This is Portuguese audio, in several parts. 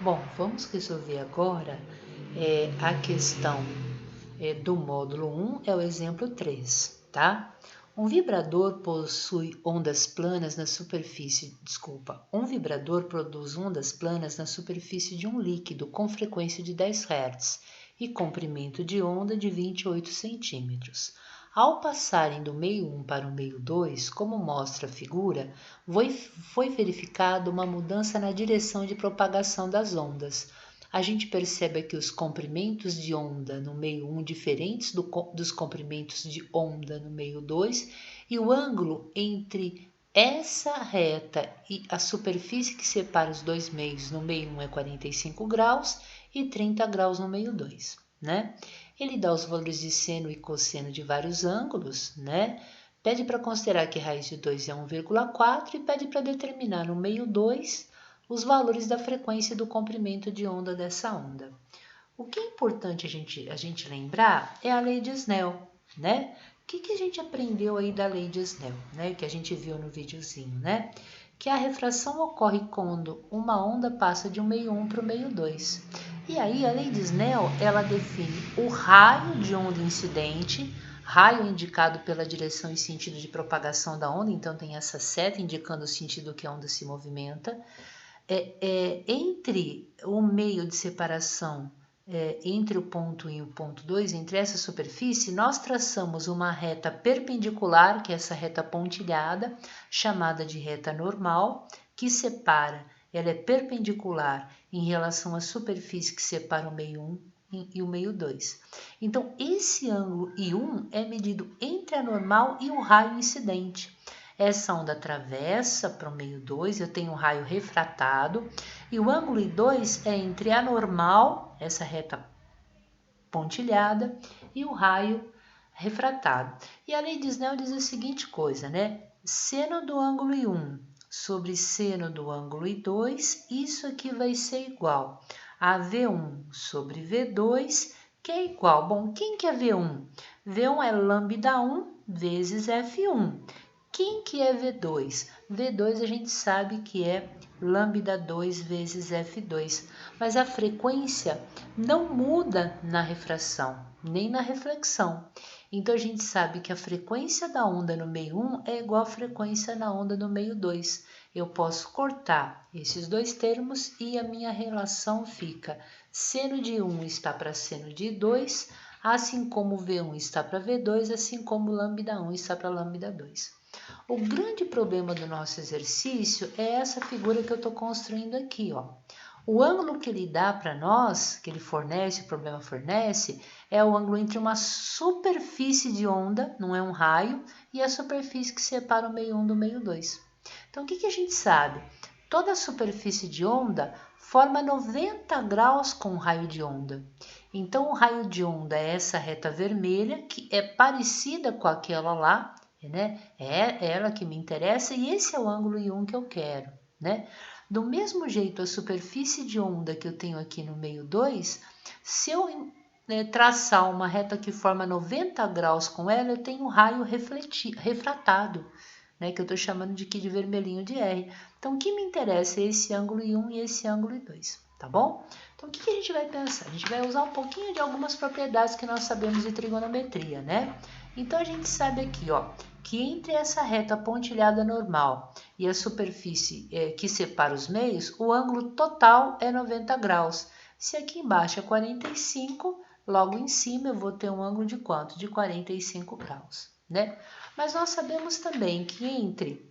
Bom, vamos resolver agora a questão do módulo 1, é o exemplo 3, tá? Um vibrador um vibrador produz ondas planas na superfície de um líquido com frequência de 10 Hz e comprimento de onda de 28 centímetros. Ao passarem do meio 1 para o meio 2, como mostra a figura, foi verificada uma mudança na direção de propagação das ondas. A gente percebe que os comprimentos de onda no meio 1 diferentes dos comprimentos de onda no meio 2 e o ângulo entre essa reta e a superfície que separa os dois meios no meio 1 é 45 graus e 30 graus no meio 2, né? Ele dá os valores de seno e cosseno de vários ângulos, né? Pede para considerar que raiz de 2 é 1,4 e pede para determinar no meio 2 os valores da frequência e do comprimento de onda dessa onda. O que é importante a gente lembrar é a lei de Snell, né? O que a gente aprendeu aí da lei de Snell, né? Que a gente viu no videozinho, né? Que a refração ocorre quando uma onda passa de um meio 1 para o meio 2. E aí a lei de Snell, ela define o raio de onda incidente, raio indicado pela direção e sentido de propagação da onda, então tem essa seta indicando o sentido que a onda se movimenta, entre o meio de separação entre o ponto 1 e o ponto 2, entre essa superfície, nós traçamos uma reta perpendicular, que é essa reta pontilhada, chamada de reta normal, que separa, ela é perpendicular em relação à superfície que separa o meio 1 e o meio 2. Então, esse ângulo I1 é medido entre a normal e o raio incidente. Essa onda atravessa para o meio 2, eu tenho um raio refratado, e o ângulo I2 é entre a normal, essa reta pontilhada, e o raio refratado. E a lei de Snell diz a seguinte coisa, né? Seno do ângulo I1 sobre seno do ângulo I2, isso aqui vai ser igual a V1 sobre V2, que é igual. Bom, quem que é V1? V1 é lambda 1 vezes F1. Quem que é V2? V2 a gente sabe que é lambda 2 vezes F2, mas a frequência não muda na refração, nem na reflexão. Então a gente sabe que a frequência da onda no meio 1 é igual à frequência na onda no meio 2. Eu posso cortar esses dois termos e a minha relação fica seno de 1 está para seno de 2, assim como V1 está para V2, assim como lambda 1 está para lambda 2. O grande problema do nosso exercício é essa figura que eu estou construindo aqui, ó. O ângulo que ele dá para nós, que ele fornece, o problema fornece, é o ângulo entre uma superfície de onda, não é um raio, e a superfície que separa o meio 1 do meio 2. Então, o que a gente sabe? Toda superfície de onda forma 90 graus com o raio de onda. Então, o raio de onda é essa reta vermelha, que é parecida com aquela lá, né? É ela que me interessa e esse é o ângulo I1 que eu quero, né? Do mesmo jeito, a superfície de onda que eu tenho aqui no meio 2, se eu traçar uma reta que forma 90 graus com ela, eu tenho um raio refratado, né? Que eu estou chamando de aqui de vermelhinho de R. Então, o que me interessa é esse ângulo I1 e esse ângulo I2, tá bom? Então, o que a gente vai pensar? A gente vai usar um pouquinho de algumas propriedades que nós sabemos de trigonometria, né? Então, a gente sabe aqui, ó, que entre essa reta pontilhada normal e a superfície que separa os meios, o ângulo total é 90 graus. Se aqui embaixo é 45, logo em cima eu vou ter um ângulo de quanto? De 45 graus, né? Mas nós sabemos também que entre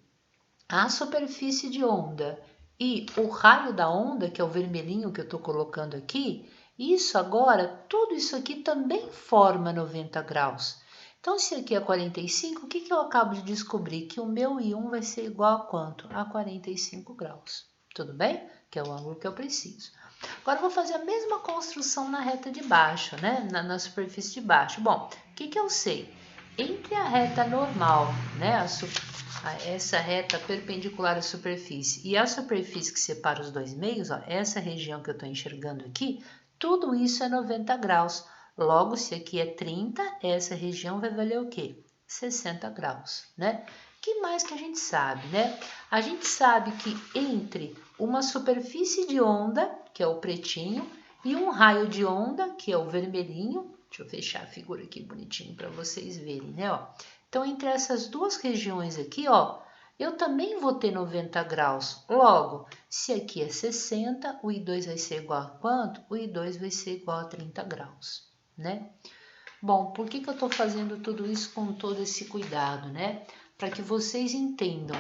a superfície de onda e o raio da onda, que é o vermelhinho que eu estou colocando aqui, isso agora, tudo isso aqui também forma 90 graus. Então, se aqui é 45, o que eu acabo de descobrir? Que o meu I1 vai ser igual a quanto? A 45 graus. Tudo bem? Que é o ângulo que eu preciso. Agora, eu vou fazer a mesma construção na reta de baixo, né? Na superfície de baixo. Bom, o que eu sei? Entre a reta normal, né? Essa reta perpendicular à superfície e a superfície que separa os dois meios, ó, essa região que eu estou enxergando aqui, tudo isso é 90 graus. Logo, se aqui é 30, essa região vai valer o quê? 60 graus, né? que mais que a gente sabe, né? A gente sabe que entre uma superfície de onda, que é o pretinho, e um raio de onda, que é o vermelhinho, deixa eu fechar a figura aqui bonitinho para vocês verem, né? Ó. Então, entre essas duas regiões aqui, ó, eu também vou ter 90 graus. Logo, se aqui é 60, o I2 vai ser igual a quanto? O I2 vai ser igual a 30 graus, né? Bom, por que eu estou fazendo tudo isso com todo esse cuidado, né? Para que vocês entendam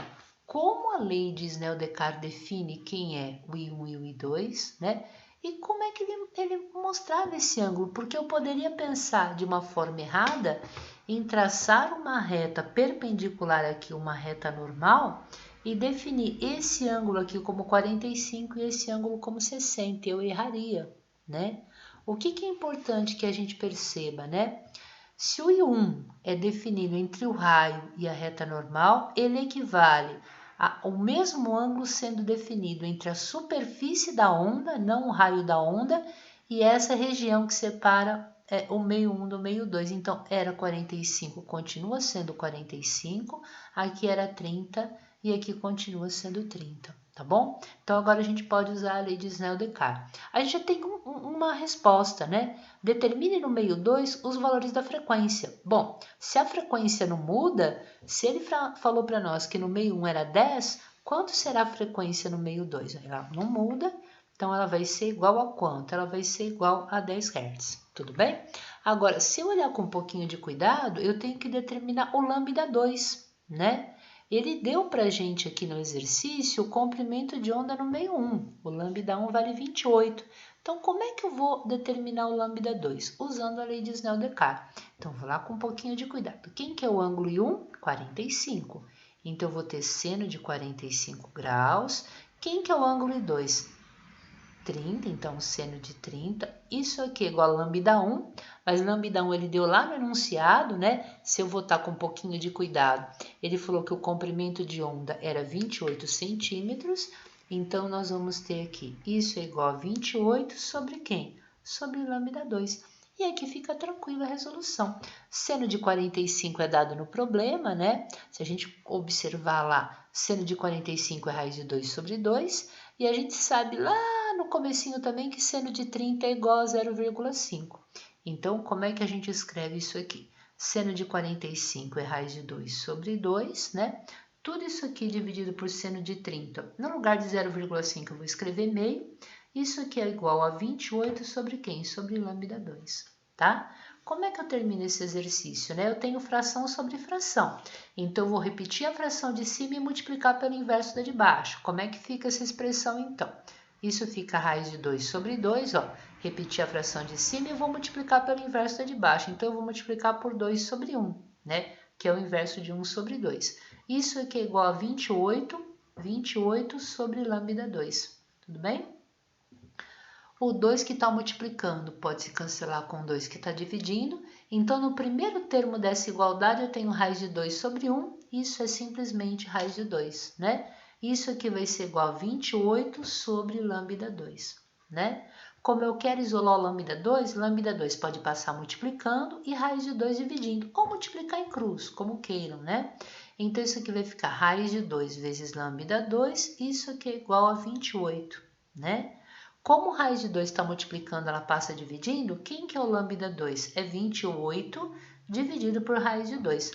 como a lei de Snell-Descartes define quem é o I1 e o I2, né? E como é que ele mostrava esse ângulo, porque eu poderia pensar de uma forma errada em traçar uma reta perpendicular aqui, uma reta normal, e definir esse ângulo aqui como 45 e esse ângulo como 60, eu erraria, né? O que é importante que a gente perceba, né? Se o I1 é definido entre o raio e a reta normal, ele equivale ao mesmo ângulo sendo definido entre a superfície da onda, não o raio da onda, e essa região que separa o meio 1 do meio 2. Então, era 45, continua sendo 45, aqui era 30 e aqui continua sendo 30. Tá bom? Então, agora a gente pode usar a lei de Snell-Descartes. A gente já tem uma resposta, né? Determine no meio 2 os valores da frequência. Bom, se a frequência não muda, se ele falou para nós que no meio 1 era 10, quanto será a frequência no meio 2? Ela não muda, então ela vai ser igual a quanto? Ela vai ser igual a 10 Hz, tudo bem? Agora, se eu olhar com um pouquinho de cuidado, eu tenho que determinar o lambda 2, né? Ele deu para a gente aqui no exercício o comprimento de onda no meio 1. O lambda 1 vale 28. Então, como é que eu vou determinar o lambda 2? Usando a lei de Snell-Descartes. Então, vou lá com um pouquinho de cuidado. Quem que é o ângulo I1? 45. Então, eu vou ter seno de 45 graus. Quem que é o ângulo I2? 30, então seno de 30, isso aqui é igual a lambda 1, mas lambda 1 ele deu lá no enunciado, né? Se eu voltar com um pouquinho de cuidado, ele falou que o comprimento de onda era 28 centímetros, então nós vamos ter aqui, isso é igual a 28 sobre quem? Sobre lambda 2. E aqui fica tranquila a resolução. Seno de 45 é dado no problema, né? Se a gente observar lá, seno de 45 é raiz de 2 sobre 2, e a gente sabe lá no comecinho também que seno de 30 é igual a 0,5. Então, como é que a gente escreve isso aqui? Seno de 45 é raiz de 2 sobre 2, né? Tudo isso aqui dividido por seno de 30. No lugar de 0,5 eu vou escrever meio. Isso aqui é igual a 28 sobre quem? Sobre lambda 2, tá? Como é que eu termino esse exercício, né? Eu tenho fração sobre fração. Então, eu vou repetir a fração de cima e multiplicar pelo inverso da de baixo. Como é que fica essa expressão, então? Isso fica raiz de 2 sobre 2, ó. Repetir a fração de cima e vou multiplicar pelo inverso da de baixo. Então, eu vou multiplicar por 2 sobre 1, né? Que é o inverso de 1 sobre 2. Isso aqui é igual a 28 sobre lambda 2. Tudo bem? O 2 que está multiplicando pode se cancelar com o 2 que está dividindo. Então, no primeiro termo dessa igualdade, eu tenho raiz de 2 sobre 1. Isso é simplesmente raiz de 2, né? Isso aqui vai ser igual a 28 sobre lambda 2, né? Como eu quero isolar o lambda 2 pode passar multiplicando e raiz de 2 dividindo. Ou multiplicar em cruz, como queiram, né? Então, isso aqui vai ficar raiz de 2 vezes lambda 2. Isso aqui é igual a 28, né? Como raiz de 2 está multiplicando, ela passa dividindo, quem que é o lambda 2? É 28 dividido por raiz de 2.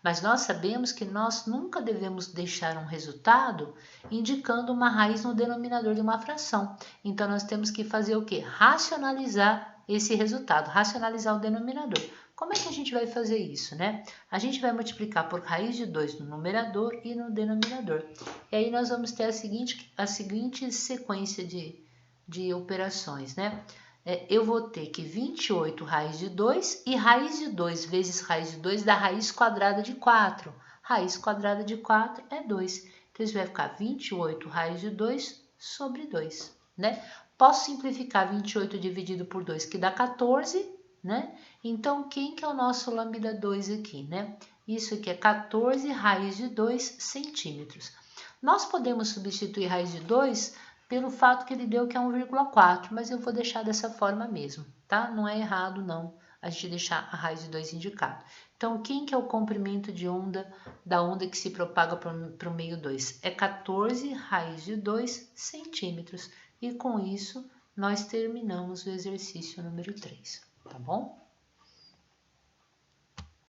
Mas nós sabemos que nós nunca devemos deixar um resultado indicando uma raiz no denominador de uma fração. Então, nós temos que fazer o quê? Racionalizar esse resultado, racionalizar o denominador. Como é que a gente vai fazer isso, né? A gente vai multiplicar por raiz de 2 no numerador e no denominador. E aí nós vamos ter a seguinte sequência de operações, né? Eu vou ter que 28 raiz de 2 e raiz de 2 vezes raiz de 2 dá raiz quadrada de 4. Raiz quadrada de 4 é 2. Então, isso vai ficar 28 raiz de 2 sobre 2, né? Posso simplificar 28 dividido por 2, que dá 14, né? Então, quem que é o nosso lambda 2 aqui, né? Isso aqui é 14 raiz de 2 centímetros. Nós podemos substituir raiz de 2 pelo fato que ele deu que é 1,4, mas eu vou deixar dessa forma mesmo, tá? Não é errado, não, a gente deixar a raiz de 2 indicado. Então, quem que é o comprimento de onda da onda que se propaga para o meio 2? É 14 raiz de 2 centímetros. E com isso, nós terminamos o exercício número 3, tá bom?